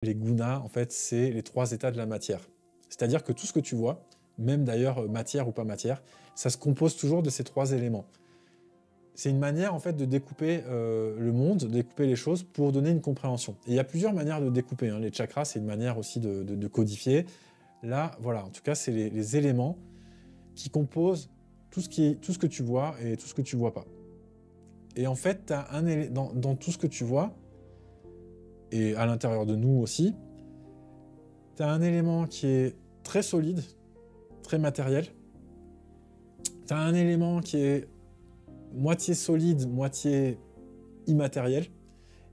Les gunas, en fait, c'est les 3 états de la matière. C'est-à-dire que tout ce que tu vois, même d'ailleurs matière ou pas matière, ça se compose toujours de ces 3 éléments. C'est une manière, en fait, de découper le monde, de découper les choses pour donner une compréhension. Et il y a plusieurs manières de découper, hein. Les chakras, c'est une manière aussi de codifier. Là, voilà, en tout cas, c'est les éléments qui composent tout ce que tu vois et tout ce que tu vois pas. Et en fait, dans tout ce que tu vois, et à l'intérieur de nous aussi, tu as un élément qui est très solide, très matériel. Tu as un élément qui est moitié solide, moitié immatériel.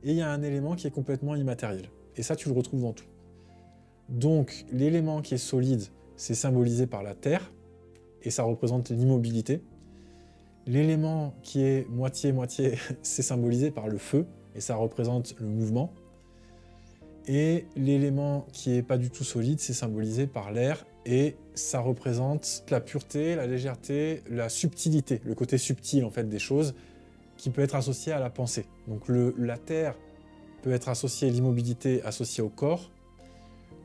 Et il y a un élément qui est complètement immatériel. Et ça, tu le retrouves dans tout. Donc, l'élément qui est solide, c'est symbolisé par la terre, et ça représente l'immobilité. L'élément qui est moitié-moitié, c'est symbolisé par le feu, et ça représente le mouvement. Et l'élément qui est pas du tout solide, c'est symbolisé par l'air, et ça représente la pureté, la légèreté, la subtilité, le côté subtil en fait des choses, qui peut être associé à la pensée. Donc la terre peut être associée à l'immobilité, associée au corps.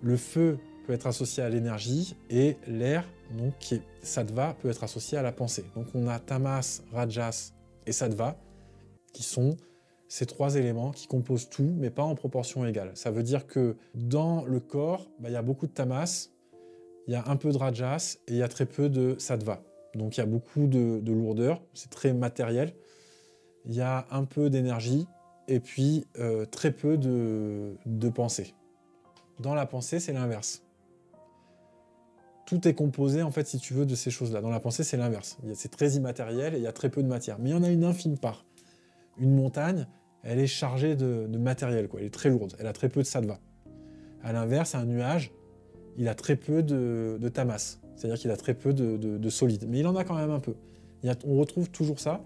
Le feu peut être associé à l'énergie, et l'air, donc qui est sattva, peut être associé à la pensée. Donc on a tamas, rajas et sattva, qui sont ces 3 éléments qui composent tout, mais pas en proportion égale. Ça veut dire que dans le corps, il y a beaucoup de tamas, il y a un peu de rajas et il y a très peu de sattva. Donc il y a beaucoup de lourdeur, c'est très matériel. Il y a un peu d'énergie et puis très peu de pensée. Dans la pensée, c'est l'inverse. Tout est composé, en fait, si tu veux, de ces choses-là. Dans la pensée, c'est l'inverse. C'est très immatériel et il y a très peu de matière. Mais il y en a une infime part. Une montagne, elle est chargée de matériel, quoi. Elle est très lourde, elle a très peu de sattva. À l'inverse, un nuage, il a très peu de tamas, c'est-à-dire qu'il a très peu de solide. Mais il en a quand même un peu. On retrouve toujours ça,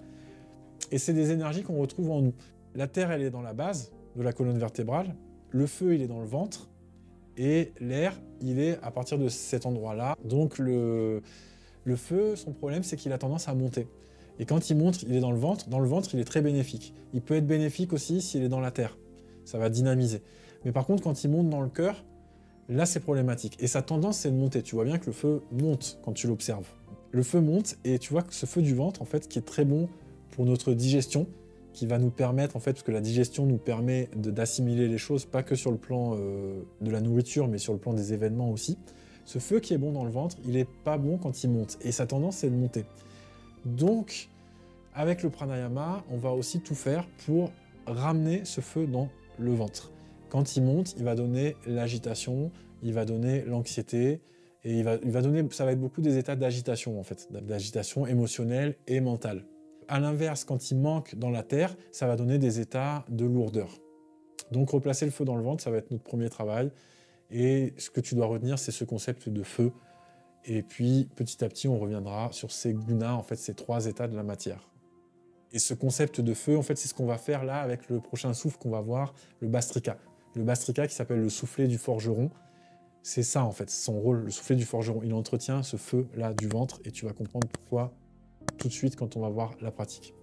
et c'est des énergies qu'on retrouve en nous. La terre, elle est dans la base de la colonne vertébrale, le feu, il est dans le ventre, et l'air, il est à partir de cet endroit-là. Donc le feu, son problème, c'est qu'il a tendance à monter. Et quand il monte, il est dans le ventre, il est très bénéfique. Il peut être bénéfique aussi s'il est dans la terre. Ça va dynamiser. Mais par contre, quand il monte dans le cœur, là, c'est problématique. Et sa tendance, c'est de monter. Tu vois bien que le feu monte quand tu l'observes. Le feu monte, et tu vois que ce feu du ventre, en fait, qui est très bon pour notre digestion, qui va nous permettre, en fait, parce que la digestion nous permet d'assimiler les choses, pas que sur le plan de la nourriture, mais sur le plan des événements aussi. Ce feu qui est bon dans le ventre, il est pas bon quand il monte. Et sa tendance, c'est de monter. Donc, avec le pranayama, on va aussi tout faire pour ramener ce feu dans le ventre. Quand il monte, il va donner l'agitation, il va donner l'anxiété, et il va donner, ça va être beaucoup des états d'agitation en fait, d'agitation émotionnelle et mentale. À l'inverse, quand il manque dans la terre, ça va donner des états de lourdeur. Donc replacer le feu dans le ventre, ça va être notre premier travail, et ce que tu dois retenir, c'est ce concept de feu. Et puis, petit à petit, on reviendra sur ces gunas, en fait, ces 3 états de la matière. Et ce concept de feu, en fait, c'est ce qu'on va faire là avec le prochain souffle qu'on va voir, le bastrika. Le bastrika qui s'appelle le soufflet du forgeron, c'est ça, en fait, son rôle, le soufflet du forgeron. Il entretient ce feu-là du ventre et tu vas comprendre pourquoi tout de suite quand on va voir la pratique.